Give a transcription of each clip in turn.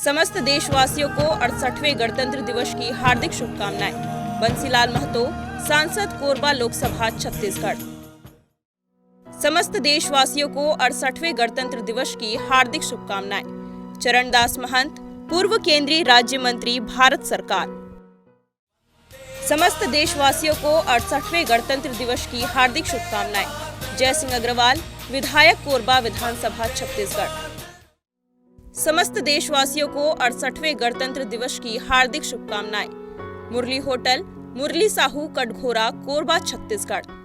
समस्त देशवासियों को 68वें गणतंत्र दिवस की हार्दिक शुभकामनाएं। बंसीलाल महतो, सांसद कोरबा लोकसभा छत्तीसगढ़। समस्त देशवासियों को 68वें गणतंत्र दिवस की हार्दिक शुभकामनाएं। चरणदास महंत, पूर्व केंद्रीय राज्य मंत्री, भारत सरकार। समस्त देशवासियों को 68वें गणतंत्र दिवस की हार्दिक शुभकामनाएं। जय सिंह अग्रवाल, विधायक, कोरबा विधानसभा छत्तीसगढ़। समस्त देशवासियों को 68वें गणतंत्र दिवस की हार्दिक शुभकामनाएं। मुरली होटल, मुरली साहू, कटघोरा, कोरबा छत्तीसगढ़।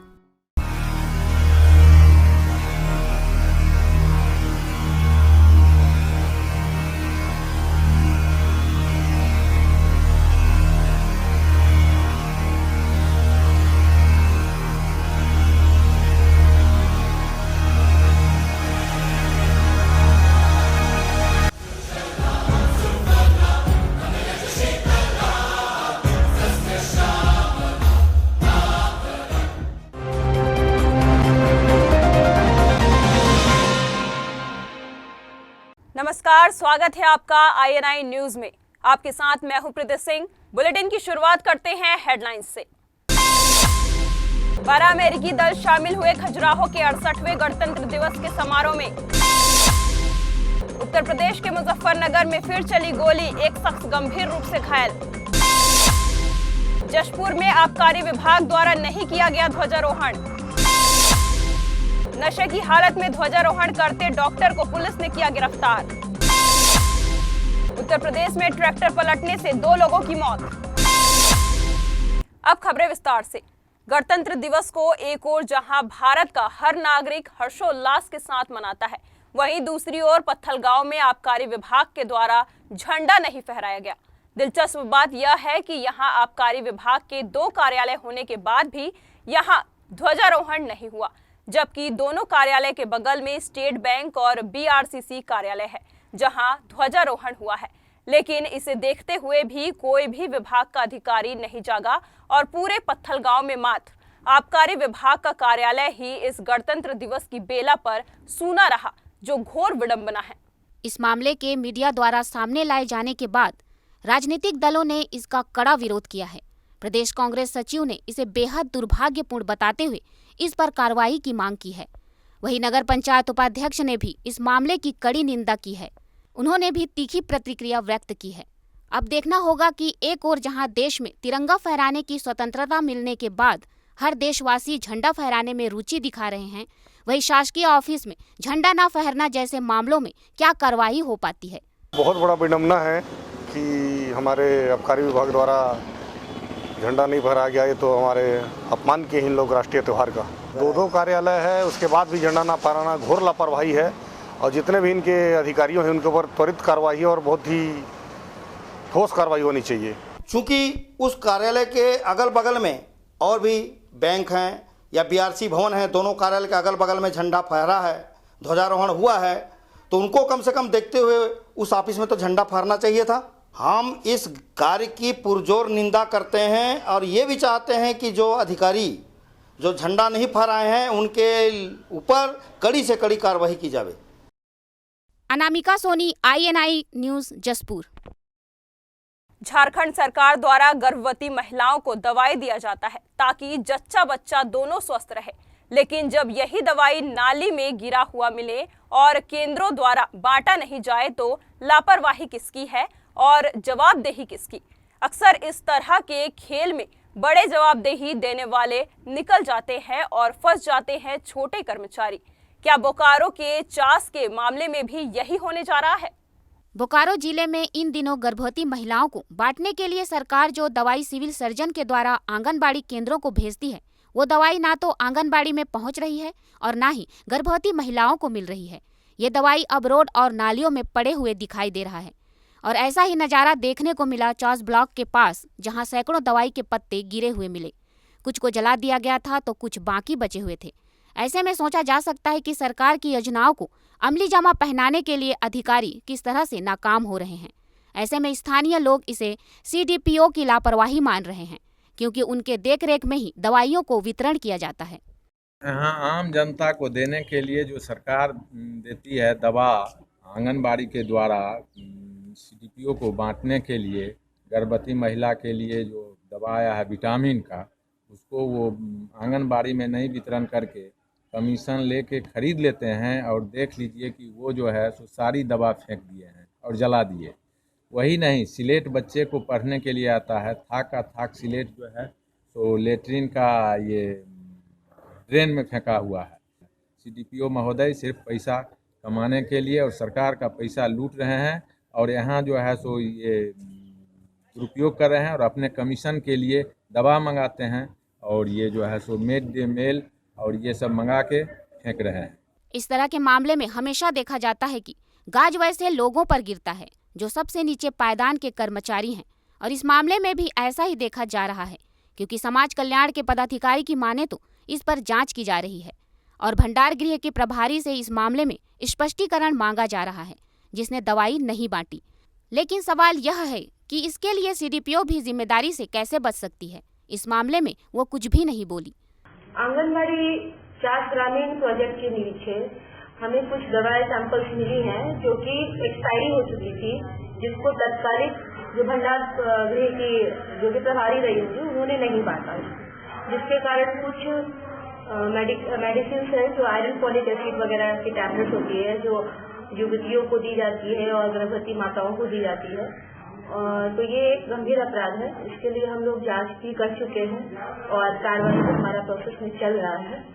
नमस्कार, स्वागत है आपका INI न्यूज में। आपके साथ मैं हूं प्रीति सिंह। बुलेटिन की शुरुआत करते हैं हेडलाइंस से। 12 अमेरिकी दल शामिल हुए खजुराहो के 68वें गणतंत्र दिवस के समारोह में। उत्तर प्रदेश के मुजफ्फरनगर में फिर चली गोली, एक शख्स गंभीर रूप से घायल। जशपुर में आबकारी विभाग द्वारा नहीं किया गया ध्वजारोहण। नशे की हालत में ध्वजारोहण करते डॉक्टर को पुलिस ने किया गिरफ्तार। उत्तर प्रदेश में ट्रैक्टर पलटने से 2 लोगों की मौत। अब खबरें विस्तार से। गणतंत्र दिवस को एक ओर जहां भारत का हर नागरिक हर्षोल्लास के साथ मनाता है, वहीं दूसरी ओर पत्थलगांव में आबकारी विभाग के द्वारा झंडा नहीं फहराया गया। दिलचस्प बात यह है कि यहां आबकारी विभाग के 2 कार्यालय होने के बाद भी यहां ध्वजारोहण नहीं हुआ, जबकि दोनों कार्यालय के बगल में स्टेट बैंक और BRCC कार्यालय है, जहां ध्वजारोहण हुआ है। लेकिन इसे देखते हुए भी कोई भी विभाग का अधिकारी नहीं जागा और पूरे पत्थलगांव में मात्र आबकारी विभाग का कार्यालय ही इस गणतंत्र दिवस की बेला पर सूना रहा, जो घोर विडंबना है। इस मामले के मीडिया द्वारा सामने लाए जाने के बाद राजनीतिक दलों ने इसका कड़ा विरोध किया है। प्रदेश कांग्रेस सचिव ने इसे बेहद दुर्भाग्यपूर्ण बताते हुए इस पर कार्रवाई की मांग की है। वहीं नगर पंचायत उपाध्यक्ष ने भी इस मामले की कड़ी निंदा की है। उन्होंने भी तीखी प्रतिक्रिया व्यक्त की है। अब देखना होगा कि एक ओर जहां देश में तिरंगा फहराने की स्वतंत्रता मिलने के बाद हर देशवासी झंडा फहराने में रुचि दिखा रहे हैं, वहीं शासकीय ऑफिस में झंडा न फहरना जैसे मामलों में क्या कार्रवाई हो पाती है। बहुत बड़ा विडंबना है कि हमारे आबकारी विभाग द्वारा झंडा नहीं फहराया गया। ये तो हमारे अपमान के ही लोग राष्ट्रीय त्यौहार का 2 कार्यालय है, उसके बाद भी झंडा ना फहराना घोर लापरवाही है। और जितने भी इनके अधिकारियों हैं उनके ऊपर त्वरित कार्रवाई और बहुत ही ठोस कार्रवाई होनी चाहिए। चूँकि उस कार्यालय के अगल बगल में और भी बैंक हैं या BRC भवन है, दोनों कार्यालय के अगल बगल में झंडा फहरा है, ध्वजारोहण हुआ है, तो उनको कम से कम देखते हुए उस ऑफिस में तो झंडा फहरना चाहिए था। हम इस कार्य की पुरजोर निंदा करते हैं और ये भी चाहते हैं कि जो अधिकारी जो झंडा नहीं फहराए हैं उनके ऊपर कड़ी से कड़ी कार्रवाई की जाए। Anamika Soni, INI news, Jashpur. झारखंड सरकार द्वारा गर्भवती महिलाओं को दवाई दिया जाता है ताकि जच्चा बच्चा दोनों स्वस्थ रहे, लेकिन जब यही दवाई नाली में गिरा हुआ मिले और केंद्रों द्वारा बांटा नहीं जाए तो लापरवाही किसकी है और जवाबदेही किसकी? अक्सर इस तरह के खेल में बड़े जवाबदेही देने वाले निकल जाते हैं और फंस जाते हैं छोटे कर्मचारी। क्या बोकारो के चास के मामले में भी यही होने जा रहा है? बोकारो जिले में इन दिनों गर्भवती महिलाओं को बांटने के लिए सरकार जो दवाई सिविल सर्जन के द्वारा आंगनबाड़ी केंद्रों को भेजती है, वो दवाई ना तो आंगनबाड़ी में पहुंच रही है और ना ही गर्भवती महिलाओं को मिल रही है। ये दवाई अब रोड और नालियों में पड़े हुए दिखाई दे रहा है। और ऐसा ही नज़ारा देखने को मिला चौस ब्लॉक के पास, जहां सैकड़ों दवाई के पत्ते गिरे हुए मिले। कुछ को जला दिया गया था तो कुछ बाकी बचे हुए थे। ऐसे में सोचा जा सकता है कि सरकार की योजनाओं को अमली जामा पहनाने के लिए अधिकारी किस तरह से नाकाम हो रहे हैं। ऐसे में स्थानीय लोग इसे CDPO की लापरवाही मान रहे हैं, क्योंकि उनके देखरेख में ही दवाइयों को वितरण किया जाता है। यहाँ आम जनता को देने के लिए जो सरकार देती है दवा आंगनबाड़ी के द्वारा सीडीपीओ को बांटने के लिए गर्भवती महिला के लिए जो दवा आया है विटामिन का, उसको वो आंगनबाड़ी में नहीं वितरण करके कमीशन लेके खरीद लेते हैं और देख लीजिए कि वो जो है सो सारी दवा फेंक दिए हैं और जला दिए। वही नहीं, सिलेट बच्चे को पढ़ने के लिए आता है, थाक का थाक सिलेट जो है सो लेटरिन का ये ड्रेन में फेंका हुआ है। सीडीपीओ महोदय सिर्फ पैसा कमाने के लिए और सरकार का पैसा लूट रहे हैं और यहाँ जो है सो ये दुरुपयोग कर रहे हैं और अपने कमीशन के लिए दवा मंगाते हैं और ये जो है सो मिड डे मील और ये सब मंगा के फेंक रहे हैं। इस तरह के मामले में हमेशा देखा जाता है कि गाज वैसे लोगों पर गिरता है जो सबसे नीचे पायदान के कर्मचारी हैं, और इस मामले में भी ऐसा ही देखा जा रहा है, क्योंकि समाज कल्याण के पदाधिकारी की माने तो इस पर जांच की जा रही है और भंडार गृह के प्रभारी से इस मामले में स्पष्टीकरण मांगा जा रहा है जिसने दवाई नहीं बांटी। लेकिन सवाल यह है कि इसके लिए सीडीपीओ भी जिम्मेदारी से कैसे बच सकती है। इस मामले में वो कुछ भी नहीं बोली। आंगनबाड़ी 4 ग्रामीण प्रोजेक्ट के नीचे हमें कुछ दवाएं सैंपल्स मिली हैं जो कि एक्सपायरी हो चुकी थी, जिसको तत्कालिक जो भंडार गृह की जो कि प्रभारी रही होंगी उन्होंने नहीं बांटा, जिसके कारण कुछ मेडिसिन है जो आयरन फॉलिक एसिड वगैरह की टैबलेट्स होती है जो युवतियों को दी जाती है और गर्भवती माताओं को दी जाती है। तो ये एक गंभीर अपराध है, इसके लिए हम लोग जांच भी कर चुके हैं और कार्रवाई हमारा प्रोसेस में चल रहा है।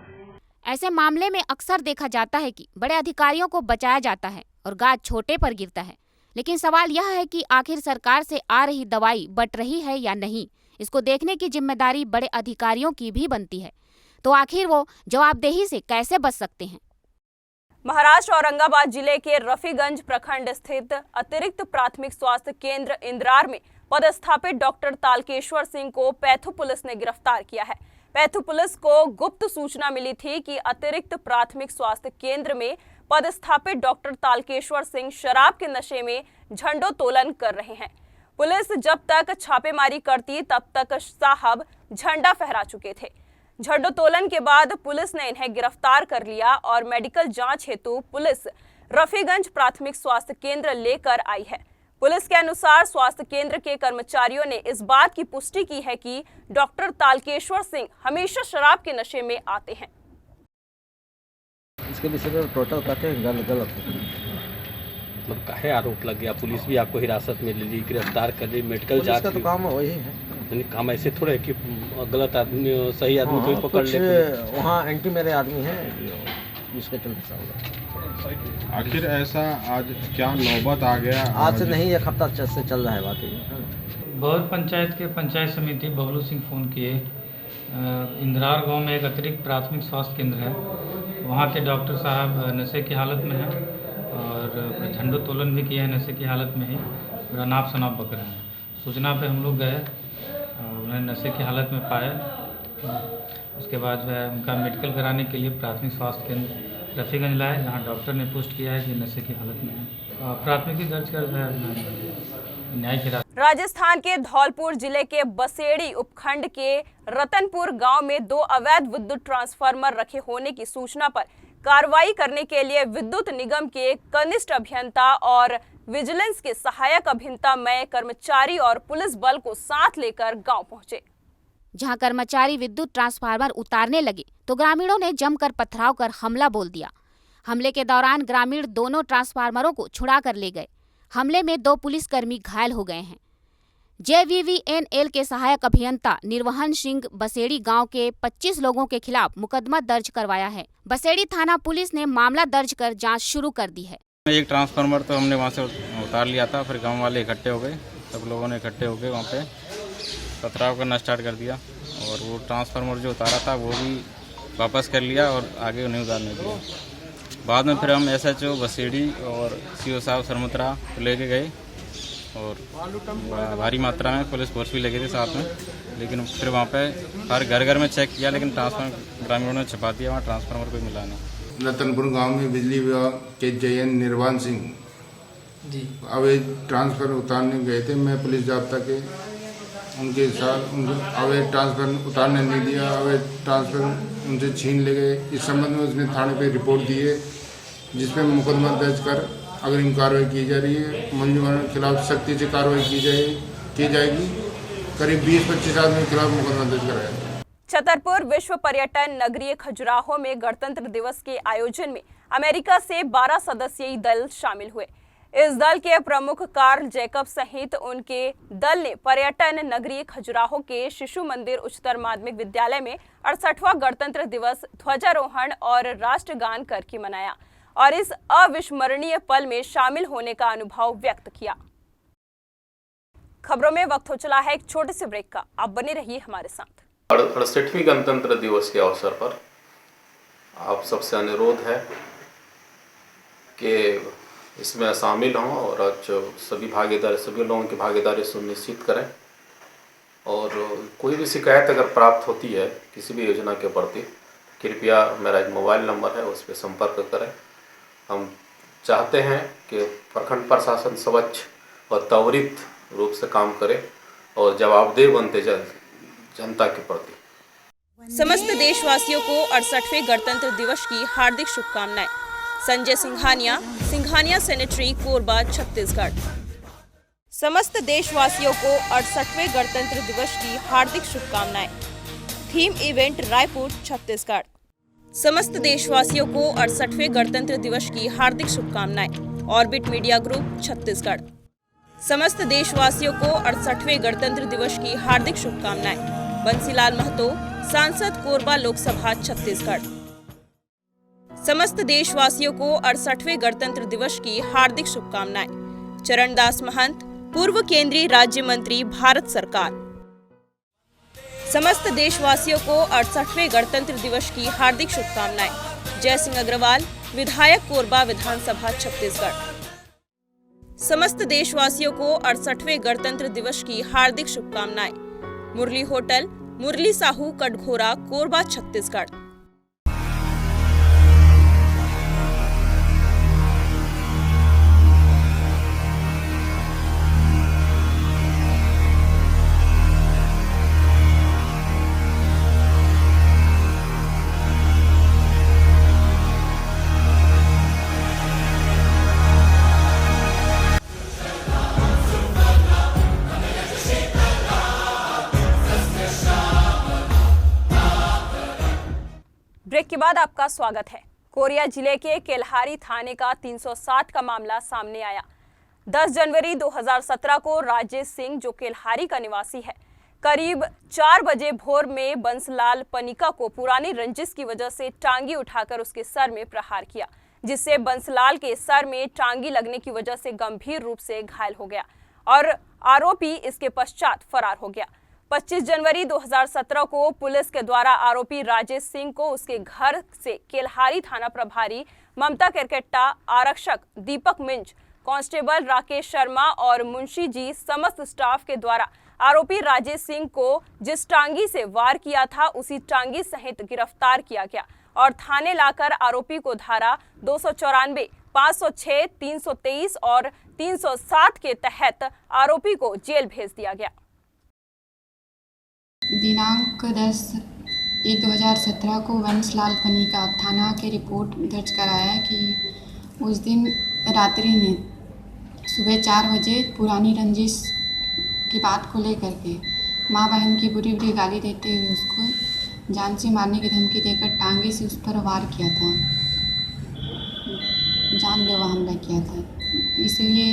ऐसे मामले में अक्सर देखा जाता है कि बड़े अधिकारियों को बचाया जाता है और गाज छोटे पर गिरता है। लेकिन सवाल यह है कि आखिर सरकार से आ रही दवाई बट रही है या नहीं, इसको देखने की जिम्मेदारी बड़े अधिकारियों की भी बनती है। तो आखिर वो जवाबदेही से कैसे बच सकते हैं। महाराष्ट्र औरंगाबाद जिले के रफीगंज प्रखंड स्थित अतिरिक्त प्राथमिक स्वास्थ्य केंद्र इंद्रार में पदस्थापित डॉक्टर तालकेश्वर सिंह को पैथू पुलिस ने गिरफ्तार किया है। पैथू पुलिस को गुप्त सूचना मिली थी कि अतिरिक्त प्राथमिक स्वास्थ्य केंद्र में पदस्थापित डॉक्टर तालकेश्वर सिंह शराब के नशे में झंडोत्तोलन कर रहे हैं। पुलिस जब तक छापेमारी करती तब तक साहब झंडा फहरा चुके थे। झंडोत्तोलन के बाद पुलिस ने इन्हें गिरफ्तार कर लिया और मेडिकल जांच हेतु पुलिस रफीगंज प्राथमिक स्वास्थ्य केंद्र लेकर आई है। पुलिस के अनुसार स्वास्थ्य केंद्र के कर्मचारियों ने इस बात की पुष्टि की है कि डॉक्टर तालकेश्वर सिंह हमेशा शराब के नशे में आते हैं। इसके विषय में टोटल कहते हैं गलत मतलब काहे आरोप लग गया? पुलिस भी आपको हिरासत में ले ली, गिरफ्तार कर ली, मेडिकल जांच का तो काम वही है। काम ऐसे थोड़ा है कि गलत आदमी सही आदमी को भी पकड़ ले। वहाँ एंटी मेरे आदमी हैं जिसके चलते होगा। आखिर ऐसा आज क्या नौबत आ गया? आज से नहीं, एक हफ्ता से चल रहा है बात ये। बहुत पंचायत के पंचायत समिति बबलू सिंह फ़ोन किए। इंद्रार गांव में एक अतिरिक्त प्राथमिक स्वास्थ्य केंद्र है, वहाँ के डॉक्टर साहब नशे की हालत में हैं और झंडोत्तोलन भी किया है नशे की हालत में ही, और अनाप शनाप बक रहे हैं। सूचना पे हम लोग गए, उन्हें नशे की हालत में पाया। उसके बाद जो है उनका मेडिकल कराने के लिए प्राथमिक स्वास्थ्य केंद्र रफीगंज लाए, जहाँ डॉक्टर ने पुष्ट किया है कि नशे की हालत में है। प्राथमिकी दर्ज कर न्यायिक हिरासत। राजस्थान के धौलपुर जिले के बसेड़ी उपखंड के रतनपुर गांव में 2 अवैध विद्युत ट्रांसफार्मर रखे होने की सूचना पर कार्रवाई करने के लिए विद्युत निगम के कनिष्ठ अभियंता और विजिलेंस के सहायक अभियंता मय कर्मचारी और पुलिस बल को साथ लेकर गांव पहुंचे। जहां कर्मचारी विद्युत ट्रांसफार्मर उतारने लगे तो ग्रामीणों ने जमकर पथराव कर हमला बोल दिया। हमले के दौरान ग्रामीण दोनों ट्रांसफार्मरों को छुड़ा कर ले गए। हमले में 2 पुलिसकर्मी घायल हो गए हैं। JVVNL के सहायक अभियंता निर्वहन सिंह बसेड़ी गांव के 25 लोगों के खिलाफ मुकदमा दर्ज करवाया है। बसेड़ी थाना पुलिस ने मामला दर्ज कर जांच शुरू कर दी है। एक ट्रांसफार्मर तो हमने वहाँ से उतार लिया था, फिर गांव वाले इकट्ठे हो गए, सब लोगों ने इकट्ठे हो गए वहाँ पे पथराव करना स्टार्ट कर दिया और वो ट्रांसफार्मर जो उतारा था वो भी वापस कर लिया और आगे उन्हें उतारने दिया। बाद में फिर हम SHO बसेड़ी और CO साहब सरमुत्रा को लेके गए और भारी मात्रा में पुलिस फोर्स भी लगे थे साथ में, लेकिन फिर वहाँ पे हर घर में चेक किया, लेकिन ट्रांसफार्मर ग्रामीणों ने छुपा दिया, वहाँ ट्रांसफार्मर कोई मिला नहीं। रतनपुर गांव में बिजली विभाग के JN निर्वाण सिंह जी अवैध ट्रांसफर उतारने गए थे। मैं पुलिस जाब्ता के उनके साथ अवैध ट्रांसफर उतारने नहीं दिया, अवैध ट्रांसफर उनसे छीन ले गए। इस संबंध में उसने थाने पे रिपोर्ट दी है, जिसमें मुकदमा दर्ज कर अग्रिम कार्रवाई की जा रही है। मुलजिमों के खिलाफ सख्ती से कार्रवाई की जाएगी। करीब 20-25 आदमी के खिलाफ मुकदमा दर्ज कराया है। छतरपुर विश्व पर्यटन नगरीय खजुराहो में गणतंत्र दिवस के आयोजन में अमेरिका से 12 सदस्यीय दल शामिल हुए। इस दल के प्रमुख कार्ल जैकब सहित उनके दल ने पर्यटन नगरीय खजुराहो के शिशु मंदिर उच्चतर माध्यमिक विद्यालय में 68वां गणतंत्र दिवस ध्वजारोहण और राष्ट्रगान करके मनाया और इस अविस्मरणीय पल में शामिल होने का अनुभव व्यक्त किया। खबरों में वक्त हो चला है एक छोटे से ब्रेक का, आप बने रहिए हमारे साथ। 68वें गणतंत्र दिवस के अवसर पर आप सबसे अनुरोध है कि इसमें शामिल हों और सभी लोगों की भागीदारी सुनिश्चित करें। और कोई भी शिकायत अगर प्राप्त होती है किसी भी योजना के प्रति, कृपया मेरा एक मोबाइल नंबर है उस पर संपर्क करें। हम चाहते हैं कि प्रखंड प्रशासन स्वच्छ और त्वरित रूप से काम करे और जवाबदेह बनते जनता के प्रति। समस्त देशवासियों को 68वें गणतंत्र दिवस की हार्दिक शुभकामनाएं। संजय सिंघानिया सेनेटरी, कोरबा, छत्तीसगढ़। समस्त देशवासियों को 68वें गणतंत्र दिवस की हार्दिक शुभकामनाएं। Theme event, Raipur, Chhattisgarh. समस्त देशवासियों को 68वें गणतंत्र दिवस की हार्दिक शुभकामनाएं। Orbit media group, Chhattisgarh. समस्त देशवासियों को 68वें गणतंत्र दिवस की हार्दिक शुभकामनाएं। बंसीलाल महतो, सांसद, कोरबा लोकसभा, छत्तीसगढ़। समस्त देशवासियों को 68वें गणतंत्र दिवस की हार्दिक शुभकामनाएं। चरणदास महंत, पूर्व केंद्रीय राज्य मंत्री, भारत सरकार। समस्त देशवासियों को 68वें गणतंत्र दिवस की हार्दिक शुभकामनाएं। जय सिंह अग्रवाल, विधायक, कोरबा विधानसभा, छत्तीसगढ़। समस्त देशवासियों को 68वें गणतंत्र दिवस की हार्दिक शुभकामनाएं। मुरली होटल, मुरली साहू, कटघोरा, कोरबा, छत्तीसगढ़। ब्रेक के बाद आपका स्वागत है। कोरिया जिले के केल्हारी थाने का 307 का मामला सामने आया। 10 जनवरी 2017 को राजेश सिंह, जो केल्हारी का निवासी है, करीब 4 बजे भोर में बंसलाल पनिका को पुरानी रंजिश की वजह से टांगी उठाकर उसके सर में प्रहार किया, जिससे बंसलाल के सर में टांगी लगने की वजह से गंभीर रूप से घायल हो गया और आरोपी इसके पश्चात फरार हो गया। 25 जनवरी 2017 को पुलिस के द्वारा आरोपी राजेश सिंह को उसके घर से केल्हारी थाना प्रभारी ममता केरकेट्टा, आरक्षक दीपक मिंज, कांस्टेबल राकेश शर्मा और मुंशी जी समस्त स्टाफ के द्वारा आरोपी राजेश सिंह को जिस टांगी से वार किया था उसी टांगी सहित गिरफ्तार किया गया और थाने लाकर आरोपी को धारा 294, 506, 323 और 307 के तहत आरोपी को जेल भेज दिया गया। दिनांक 10/1/2017 को बंसलाल पनिका थाना के रिपोर्ट दर्ज कराया कि उस दिन रात्रि में सुबह 4 बजे पुरानी रंजिश की बात को लेकर के माँ बहन की बुरी बुरी गाली देते हुए उसको जान से मारने की धमकी देकर टांगे से उस पर वार किया था, जानलेवा हमला किया था, इसलिए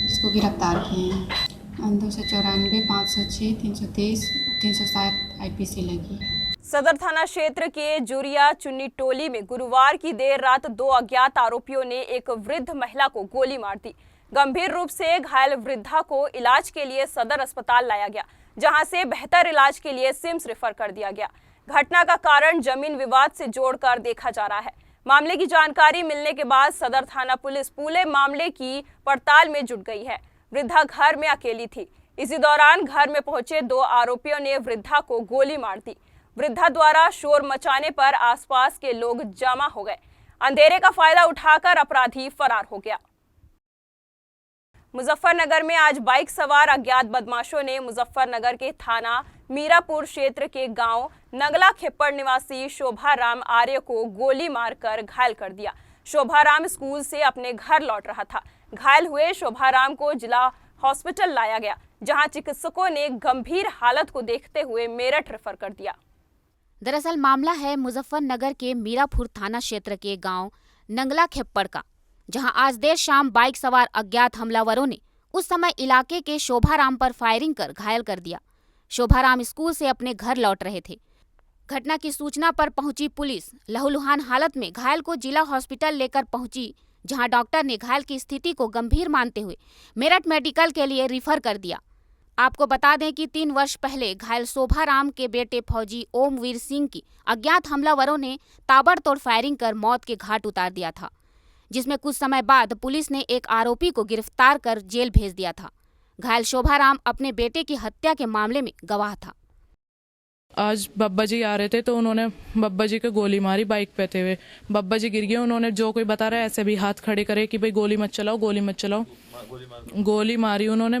इसको गिरफ्तार किए हैं। 294, 506, 323, 307 आईपीसी लगी। सदर थाना क्षेत्र के जुरिया चुन्नी टोली में गुरुवार की देर रात 2 अज्ञात आरोपियों ने एक वृद्ध महिला को गोली मार दी। गंभीर रूप से घायल वृद्धा को इलाज के लिए सदर अस्पताल लाया गया, जहां से बेहतर इलाज के लिए सिम्स रेफर कर दिया गया। घटना का कारण जमीन विवाद से जोड़कर देखा जा रहा है। मामले की जानकारी मिलने के बाद सदर थाना पुलिस पूरे मामले की पड़ताल में जुट गई है। वृद्धा घर में अकेली थी। इसी दौरान घर में पहुंचे 2 आरोपियों ने वृद्धा को गोली मार दी। वृद्धा द्वारा शोर मचाने पर आसपास के लोग जमा हो गए। अंधेरे का फायदा उठाकर अपराधी फरार हो गया। मुजफ्फरनगर में आज बाइक सवार अज्ञात बदमाशों ने मुजफ्फरनगर के थाना मीरापुर क्षेत्र के गांव नगला खेप्पड़ निवासी शोभा राम आर्य को गोली मारकर घायल कर दिया। शोभाराम स्कूल से अपने घर लौट रहा था। घायल हुए शोभाराम को जिला हॉस्पिटल लाया गया, जहां चिकित्सकों ने गंभीर हालत को देखते हुए मेरठ रेफर कर दिया। दरअसल मामला है मुजफ्फरनगर के मीरापुर थाना क्षेत्र के गांव नंगला खेप्पड़ का, जहां आज देर शाम बाइक सवार अज्ञात हमलावरों ने उस समय इलाके के शोभाराम पर फायरिंग कर घायल कर दिया। शोभाराम स्कूल से अपने घर लौट रहे थे। घटना की सूचना पर पहुंची पुलिस लहूलुहान हालत में घायल को जिला हॉस्पिटल लेकर पहुंची, जहां डॉक्टर ने घायल की स्थिति को गंभीर मानते हुए मेरठ मेडिकल के लिए रिफर कर दिया। आपको बता दें कि 3 वर्ष पहले घायल शोभाराम के बेटे फौजी ओमवीर सिंह की अज्ञात हमलावरों ने ताबड़तोड़ फायरिंग कर मौत के घाट उतार दिया था, जिसमें कुछ समय बाद पुलिस ने एक आरोपी को गिरफ्तार कर जेल भेज दिया था। घायल शोभाराम अपने बेटे की हत्या के मामले में गवाह था। आज बब्बा जी आ रहे थे तो उन्होंने बब्बा जी को गोली मारी बाइक पे थे हुए। बब्बा जी गिर गए। उन्होंने जो कोई बता रहा है ऐसे भी हाथ खड़े करे कि भाई गोली मत चलाओ, गोली मत चलाओ। गोली मारी उन्होंने।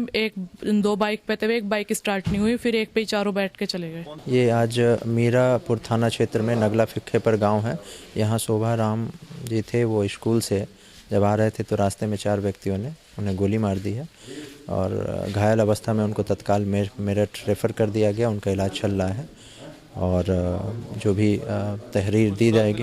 2 बाइक पे थे हुए, एक बाइक स्टार्ट नहीं हुई, फिर एक पे चारों बैठ के चले गए। ये आज मीरापुर थाना क्षेत्र में नगला खेप्पड़ गाँव है। यहाँ शोभाराम जी थे, वो स्कूल से जब आ रहे थे तो रास्ते में 4 व्यक्तियों ने उन्हें गोली मार दी है और घायल अवस्था में उनको तत्काल मेरठ रेफर कर दिया गया। उनका इलाज चल रहा है और जो भी तहरीर दी जाएगी।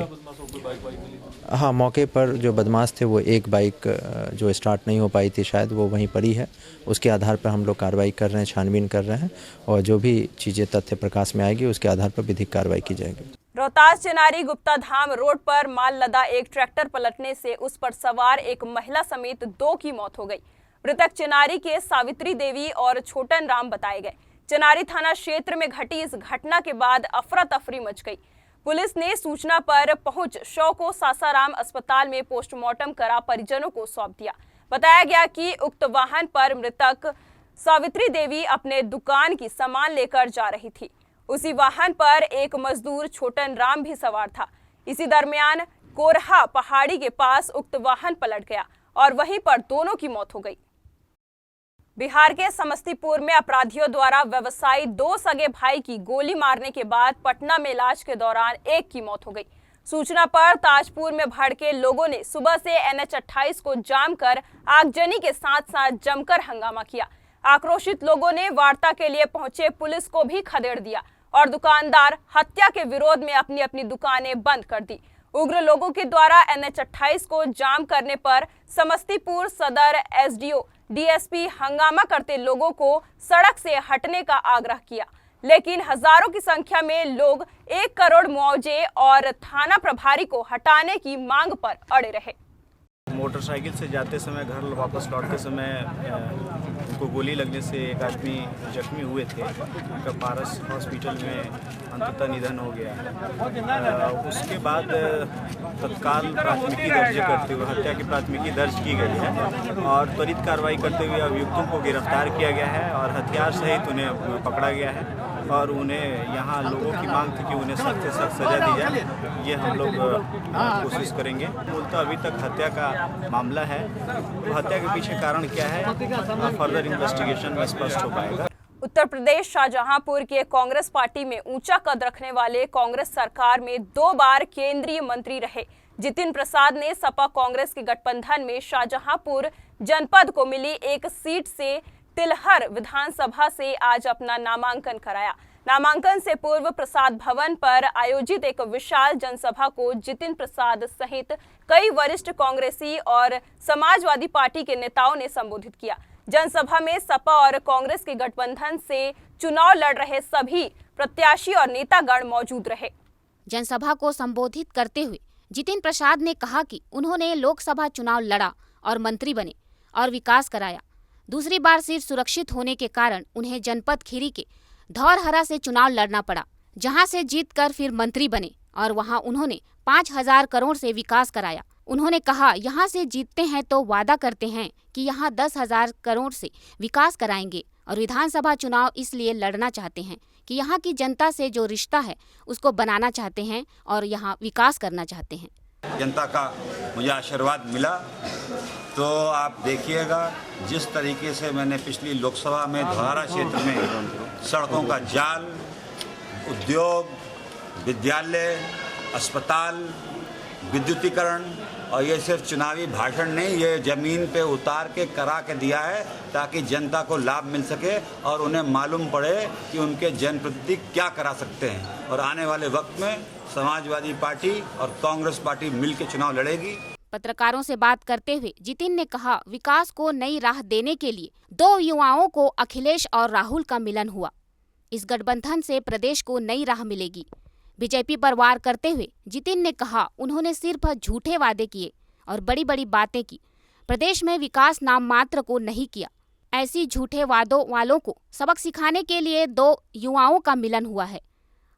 हाँ, मौके पर जो बदमाश थे वो एक बाइक जो स्टार्ट नहीं हो पाई थी शायद, वो वहीं पड़ी है। उसके आधार पर हम लोग कार्रवाई कर रहे हैं, छानबीन कर रहे हैं और जो भी चीज़ें तथ्य प्रकाश में आएगी उसके आधार पर विधिक कार्रवाई की जाएगी। रोहतास चेनारी गुप्ता धाम रोड पर माल लदा एक ट्रैक्टर पलटने से उस पर सवार एक महिला समेत 2 की मौत हो गई। मृतक चेनारी के सावित्री देवी और छोटन राम बताए गए। चेनारी थाना क्षेत्र में घटी इस घटना के बाद अफरा तफरी मच गई। पुलिस ने सूचना पर पहुंच शव को सासाराम अस्पताल में पोस्टमार्टम करा परिजनों को सौंप दिया। बताया गया कि उक्त वाहन पर मृतक सावित्री देवी अपने दुकान की सामान लेकर जा रही थी। उसी वाहन पर एक मजदूर छोटन राम भी सवार था। इसी दरमियान कोरहा पहाड़ी के पास उक्त वाहन पलट गया और वहीं पर दोनों की मौत हो गई। बिहार के समस्तीपुर में अपराधियों द्वारा व्यवसायी 2 सगे भाई की गोली मारने के बाद पटना में इलाज के दौरान एक की मौत हो गई। सूचना पर ताजपुर में भड़के लोगों ने सुबह से NH 28 को जाम कर आगजनी के साथ साथ जमकर हंगामा किया। आक्रोशित लोगों ने वार्ता के लिए पहुंचे पुलिस को भी खदेड़ दिया और दुकानदार हत्या के विरोध में अपनी अपनी दुकानें बंद कर दी। उग्र लोगों के द्वारा NH 28 को जाम करने पर समस्तीपुर सदर SDO DSP हंगामा करते लोगों को सड़क से हटने का आग्रह किया, लेकिन हजारों की संख्या में लोग 1 करोड़ मुआवजे और थाना प्रभारी को हटाने की मांग पर अड़े रहे। मोटरसाइकिल से जाते समय घर वापस लौटते समय उनको गोली लगने से एक आदमी जख्मी हुए थे। उनका पारस हॉस्पिटल में अंततः निधन हो गया। उसके बाद तत्काल प्राथमिकी दर्ज करते हुए हत्या की प्राथमिकी दर्ज की गई है और त्वरित कार्रवाई करते हुए अभियुक्तों को गिरफ्तार किया गया है और हथियार सहित उन्हें पकड़ा गया है और उन्हें यहाँ लोगों की मांग थी कि उन्हें सख्त से सख्त सजा दी जाए। ये हम लोग कोशिश करेंगे। मूलतः अभी तक हत्या का मामला है, तो हत्या के पीछे कारण क्या है फर्दर इन्वेस्टिगेशन में स्पष्ट हो पाएगा। उत्तर प्रदेश शाहजहांपुर के कांग्रेस पार्टी में ऊंचा कद रखने वाले कांग्रेस सरकार में 2 बार केंद्रीय मंत्री रहे जितिन प्रसाद ने सपा कांग्रेस के गठबंधन में शाहजहांपुर जनपद को मिली एक सीट से तिलहर विधानसभा से आज अपना नामांकन कराया। नामांकन से पूर्व प्रसाद भवन पर आयोजित एक विशाल जनसभा को जितिन प्रसाद सहित कई वरिष्ठ कांग्रेसी और समाजवादी पार्टी के नेताओं ने संबोधित किया। जनसभा में सपा और कांग्रेस के गठबंधन से चुनाव लड़ रहे सभी प्रत्याशी और नेतागण मौजूद रहे। जनसभा को संबोधित करते हुए जितिन प्रसाद ने कहा कि उन्होंने लोकसभा चुनाव लड़ा और मंत्री बने और विकास कराया। दूसरी बार सीट सुरक्षित होने के कारण उन्हें जनपद खीरी के धौरहरा से चुनाव लड़ना पड़ा, जहां से जीतकर फिर मंत्री बने और वहां उन्होंने 5,000 करोड़ से विकास कराया। उन्होंने कहा, यहां से जीतते हैं तो वादा करते हैं कि यहां 10,000 करोड़ से विकास कराएंगे और विधानसभा चुनाव इसलिए लड़ना चाहते हैं कि यहां की जनता से जो रिश्ता है उसको बनाना चाहते हैं और यहां विकास करना चाहते हैं। जनता का मुझे आशीर्वाद मिला तो आप देखिएगा जिस तरीके से मैंने पिछली लोकसभा में धौरहरा क्षेत्र में सड़कों का जाल, उद्योग, विद्यालय, अस्पताल, विद्युतीकरण, और ये सिर्फ चुनावी भाषण नहीं, ये ज़मीन पे उतार के करा के दिया है ताकि जनता को लाभ मिल सके और उन्हें मालूम पड़े कि उनके जनप्रतिनिधि क्या करा सकते हैं। और आने वाले वक्त में समाजवादी पार्टी और कांग्रेस पार्टी मिलकर चुनाव लड़ेगी। पत्रकारों से बात करते हुए जितिन ने कहा, विकास को नई राह देने के लिए दो युवाओं को अखिलेश और राहुल का मिलन हुआ। इस गठबंधन से प्रदेश को नई राह मिलेगी। बीजेपी पर वार करते हुए जितिन ने कहा, उन्होंने सिर्फ झूठे वादे किए और बड़ी बड़ी बातें की, प्रदेश में विकास नाम मात्र को नहीं किया। ऐसी झूठे वादों वालों को सबक सिखाने के लिए दो युवाओं का मिलन हुआ है।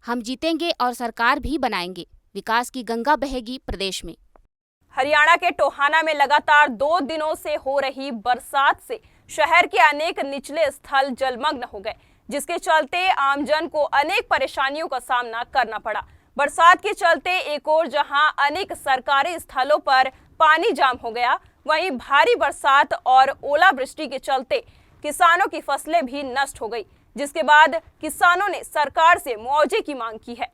हम जीतेंगे और सरकार भी बनाएंगे, विकास की गंगा बहेगी प्रदेश में। हरियाणा के टोहाना में लगातार 2 दिनों से हो रही बरसात से शहर के अनेक निचले स्थल जलमग्न हो गए, जिसके चलते आमजन को अनेक परेशानियों का सामना करना पड़ा। बरसात के चलते एक ओर जहां अनेक सरकारी स्थलों पर पानी जाम हो गया, वहीं भारी बरसात और ओलावृष्टि के चलते किसानों की फसलें भी नष्ट हो गई, जिसके बाद किसानों ने सरकार से मुआवजे की मांग की है।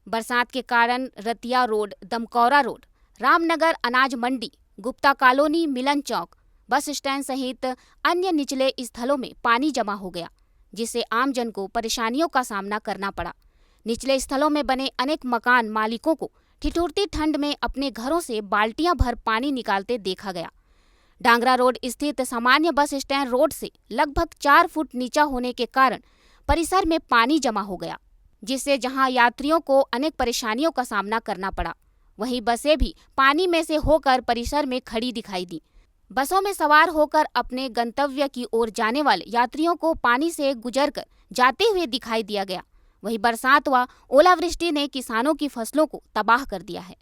बरसात के कारण रतिया रोड, दमकौरा रोड, रामनगर अनाज मंडी, गुप्ता कॉलोनी, मिलन चौक, बस स्टैंड सहित अन्य निचले स्थलों में पानी जमा हो गया, जिससे आमजन को परेशानियों का सामना करना पड़ा। निचले स्थलों में बने अनेक मकान मालिकों को ठिठुरती ठंड में अपने घरों से बाल्टियां भर पानी निकालते देखा गया। डांगरा रोड स्थित सामान्य बस स्टैंड रोड से लगभग 4 फुट नीचा होने के कारण परिसर में पानी जमा हो गया, जिससे जहां यात्रियों को अनेक परेशानियों का सामना करना पड़ा, वहीं बसें भी पानी में से होकर परिसर में खड़ी दिखाई दी। बसों में सवार होकर अपने गंतव्य की ओर जाने वाले यात्रियों को पानी से गुजरकर जाते हुए दिखाई दिया गया। वहीं बरसात व ओलावृष्टि ने किसानों की फसलों को तबाह कर दिया है।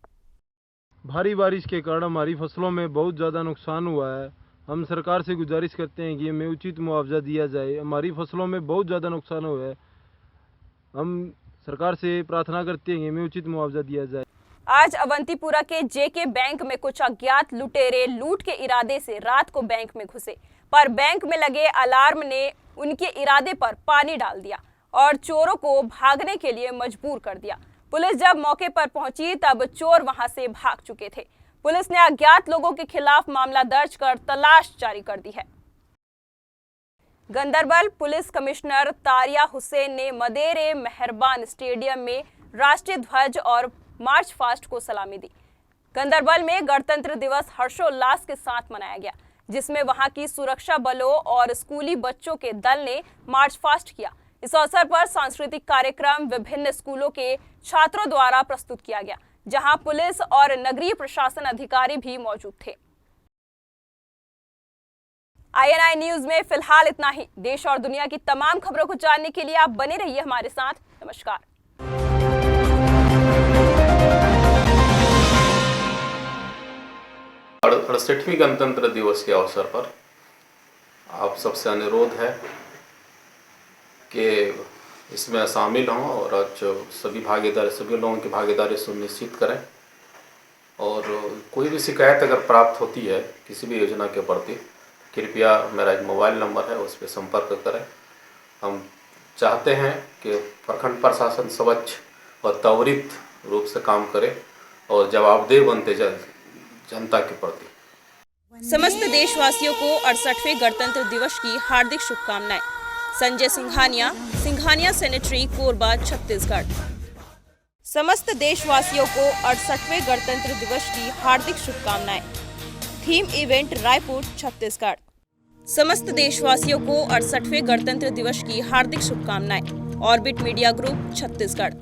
भारी बारिश के कारण हमारी फसलों में बहुत ज़्यादा नुकसान हुआ है। हम सरकार से गुजारिश करते हैं कि हमें उचित मुआवजा दिया जाए। हमारी फसलों में बहुत ज़्यादा नुकसान हुआ है। हम सरकार से प्रार्थना करते हैं कि हमें उचित मुआवजा दिया जाए। आज अवंतीपुरा के जेके बैंक में कुछ अज्ञात लुटेरे लूट के इरादे से रात को बैंक में घुसे, पर बैंक में लगे अलार्म ने उनके इरादे पर पानी डाल दिया और चोरों को भागने के लिए मजबूर कर दिया। पुलिस जब मौके पर पहुंची तब चोर वहां से भाग चुके थे। पुलिस ने अज्ञात लोगों के खिलाफ मामला दर्ज कर तलाश जारी कर दी है। गंदरबल पुलिस कमिश्नर तारिया हुसैन ने मदेरे मेहरबान स्टेडियम में राष्ट्रीय ध्वज और मार्च पास्ट को सलामी दी। गंदरबल में गणतंत्र दिवस हर्षोल्लास के साथ मनाया गया, जिसमें वहां की सुरक्षा बलों और स्कूली बच्चों के दल ने मार्च पास्ट किया। इस अवसर पर सांस्कृतिक कार्यक्रम विभिन्न स्कूलों के छात्रों द्वारा प्रस्तुत किया गया, जहां पुलिस और नगरीय प्रशासन अधिकारी भी मौजूद थे। INI न्यूज में फिलहाल इतना ही। देश और दुनिया की तमाम खबरों को जानने के लिए आप बने रहिए हमारे साथ। नमस्कार। अड़सठवीं गणतंत्र दिवस के अवसर पर आप सबसे अनुरोध है कि इसमें शामिल हों और आज सभी लोगों की भागीदारी सुनिश्चित करें। और कोई भी शिकायत अगर प्राप्त होती है किसी भी योजना के प्रति, कृपया मेरा एक मोबाइल नंबर है, उस पर संपर्क करें। हम चाहते हैं कि प्रखंड प्रशासन स्वच्छ और त्वरित रूप से काम करे और जवाबदेह बनते जनता के प्रति। समस्त देशवासियों को 68वें गणतंत्र दिवस की हार्दिक शुभकामनाएं। संजय सिंघानिया सेनेटरी, कोरबा, छत्तीसगढ़। समस्त देशवासियों को 68वें गणतंत्र दिवस की हार्दिक शुभकामनाएं। Theme event, Raipur, Chhattisgarh. समस्त देशवासियों को 68वें गणतंत्र दिवस की हार्दिक शुभकामनाएं। Orbit media group, Chhattisgarh.